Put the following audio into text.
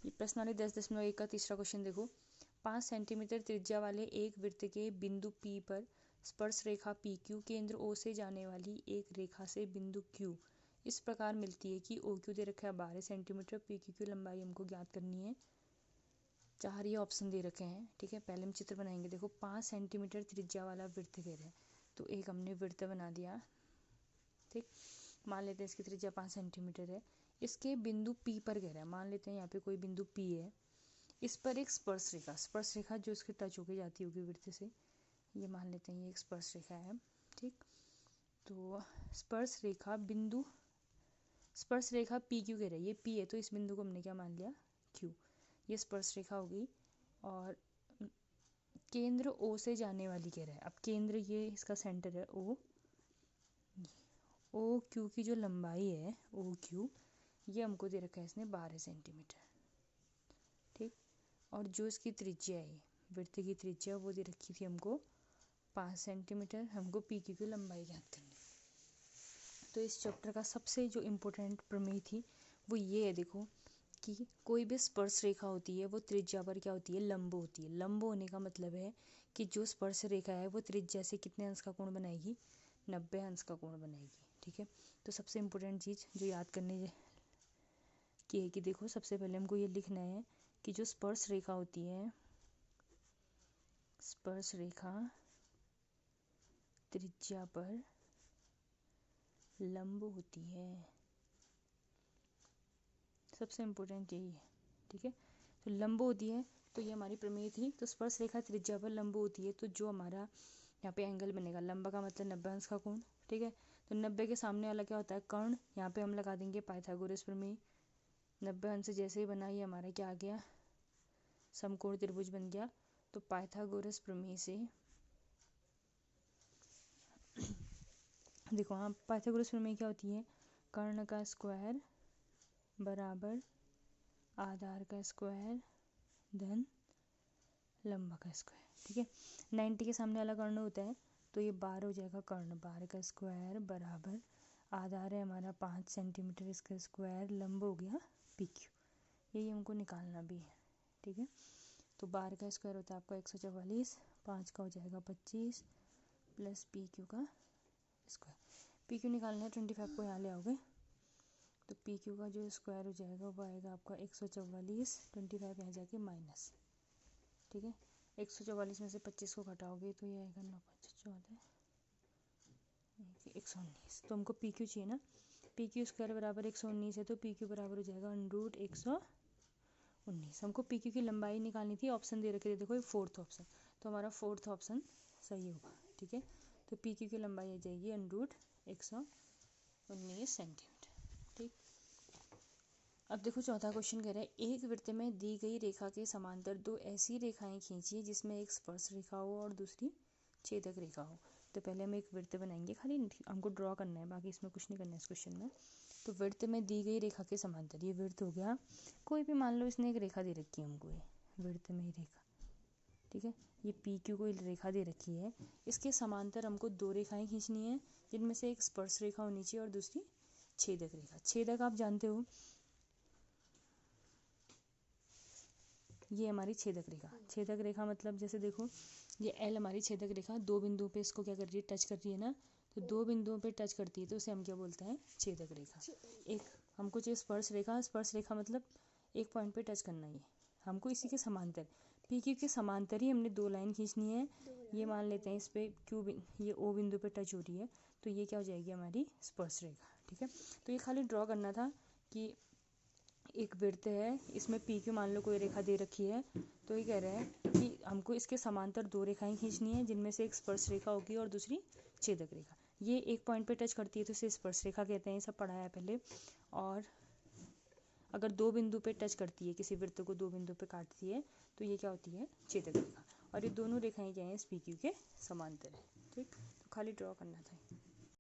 ये प्रश्न वाले 10.1 का तीसरा क्वेश्चन देखो। 5 सेंटीमीटर त्रिज्या वाले एक वृत्त के बिंदु P पर स्पर्श रेखा PQ केंद्र O से जाने वाली एक रेखा से बिंदु Q इस प्रकार मिलती है कि OQ दे रखा है 12 सेंटीमीटर, PQ की लंबाई हमको ज्ञात करनी है। 4 ये ऑप्शन दे रखे हैं, ठीक है। पहले हम चित्र बनाएंगे। देखो 5 सेंटीमीटर त्रिज्या वाला वृत्त कह रहे हैं, तो एक हमने वृत्त बना दिया, ठीक। मान लेते हैं इसकी त्रिज्या 5 सेंटीमीटर है। इसके बिंदु P पर कह रहा है, मान लेते हैं यहाँ पे कोई बिंदु P है। इस पर एक स्पर्श रेखा जो इसके टच होके जाती होगी वृत्त से, ये मान लेते हैं ये एक स्पर्श रेखा है, ठीक। तो स्पर्श रेखा PQ कह रही है, ये P है तो इस बिंदु को हमने क्या मान लिया, Q। ये स्पर्श रेखा होगी और केंद्र O से जाने वाली कह रहा है। अब केंद्र ये इसका सेंटर है OQ की जो लंबाई है OQ, ये हमको दे रखा है इसने 12 सेंटीमीटर, ठीक। और जो इसकी त्रिज्या है, वृत्त की त्रिज्या, वो दे रखी थी हमको 5 सेंटीमीटर। हमको PQ की लंबाई ज्ञात करनी। तो इस चैप्टर का सबसे जो इम्पोर्टेंट प्रमेय थी वो ये है, देखो कि कोई भी स्पर्श रेखा होती है वो त्रिज्या पर क्या होती है, लंब होती है। लंब होने का मतलब है कि जो स्पर्श रेखा है वो त्रिज्या से कितने अंश का कोण बनाएगी, 90 अंश का कोण बनाएगी, ठीक है। तो सबसे इम्पोर्टेंट चीज़ जो याद करने की है कि देखो सबसे पहले हमको ये लिखना है कि जो स्पर्श रेखा होती है, स्पर्श रेखा त्रिज्या पर लंब होती है। सबसे इम्पोर्टेंट यही है, ठीक है। तो लंब होती है, तो ये हमारी प्रमेय थी। तो स्पर्श रेखा त्रिज्या पर लंब होती है, तो जो हमारा यहाँ पे एंगल बनेगा, लंब का मतलब 90 अंश का कोण, ठीक है। तो 90 के सामने वाला क्या होता है, कर्ण। यहाँ पे हम लगा देंगे पाइथागोरस प्रमेय। 90 अंश जैसे ही बना, ये हमारा क्या आ गया, समकोण त्रिभुज बन गया। तो पाइथागोरस प्रमेय से देखो, हाँ, पाइथागोरस प्रमेय क्या होती है, कर्ण का स्क्वायर बराबर आधार का स्क्वायर धन लंबा का स्क्वायर, ठीक है। 90 के सामने वाला कर्ण होता है, तो ये 12 हो जाएगा कर्ण। 12 का स्क्वायर बराबर आधार है हमारा 5 सेंटीमीटर, इसका स्क्वायर लंब हो गया PQ। यही हमको निकालना भी है, ठीक है। तो 12 का स्क्वायर होता है आपका 144, 5 का हो जाएगा 25 प्लस PQ का स्क्वायर। PQ निकालना है, 25 को यहाँ ले आओगे तो PQ का जो स्क्वायर हो जाएगा वो आएगा आपका 144, 25 यहाँ जाके माइनस, ठीक है। 144 में से 25 को घटाओगे तो ये आएगा 9 5 14 119। तो हमको PQ चाहिए ना, PQ स्क्वायर बराबर 119 है, तो PQ बराबर हो जाएगा √119। हमको PQ की लंबाई निकालनी थी, ऑप्शन दे रखे थे, देखो ये 4th ऑप्शन, तो हमारा 4th ऑप्शन सही होगा, ठीक है। तो PQ की लंबाई आ जाएगी √119 सेंटीमीटर, ठीक। अब देखो चौथा क्वेश्चन कह रहा है, एक वृत्त में दी गई रेखा के समांतर दो ऐसी रेखाएं खींचिए जिसमें एक स्पर्श रेखा हो और दूसरी छेदक रेखा हो। तो पहले हम एक वृत्त बनाएंगे, खाली हमको ड्रॉ करना है, बाकी इसमें कुछ नहीं करना है इस क्वेश्चन में। तो वृत्त में दी गई रेखा के समांतर, ये वृत्त हो गया, कोई भी मान लो इसने एक रेखा दे रखी है हमको, ये वृत्त में ही रेखा, ठीक है। ये PQ को रेखा दे रखी है, इसके समांतर हमको दो रेखाएं खींचनी है जिनमें से एक स्पर्श रेखा होनी चाहिए और दूसरी छेदक रेखा। छेदक आप जानते हो, ये हमारी छेदक रेखा। छेदक रेखा मतलब जैसे देखो ये L हमारी छेदक रेखा, दो बिंदुओं पे इसको क्या कर रही है, टच कर रही है ना, तो दो बिंदुओं पे टच करती है तो उसे हम क्या बोलते हैं, छेदक रेखा। एक हमको चाहिए स्पर्श रेखा, स्पर्श रेखा मतलब एक पॉइंट पे टच करना ही, हमको इसी के समांतर, PQ के समांतर ही हमने दो लाइन खींचनी है। ये मान लेते हैं इस पे ये O बिंदु पे टच हो रही है, तो ये क्या हो जाएगी हमारी स्पर्श रेखा, ठीक है। तो ये खाली ड्रॉ करना था कि एक वृत्त है, इसमें PQ मान लो कोई रेखा दे रखी है, तो ये कह रहे हैं कि हमको इसके समांतर दो रेखाएं खींचनी है जिनमें से एक स्पर्श रेखा होगी और दूसरी छेदक रेखा। ये एक पॉइंट पे टच करती है तो इसे स्पर्श रेखा कहते हैं, सब पढ़ाया है पहले। और अगर दो बिंदु पे टच करती है, किसी वृत्त को दो बिंदु पे काटती है, तो ये क्या होती है, छेदक रेखा। और ये दोनों रेखाएं क्या हैं, इस PQ के समांतर है, ठीक। तो खाली ड्रॉ करना था।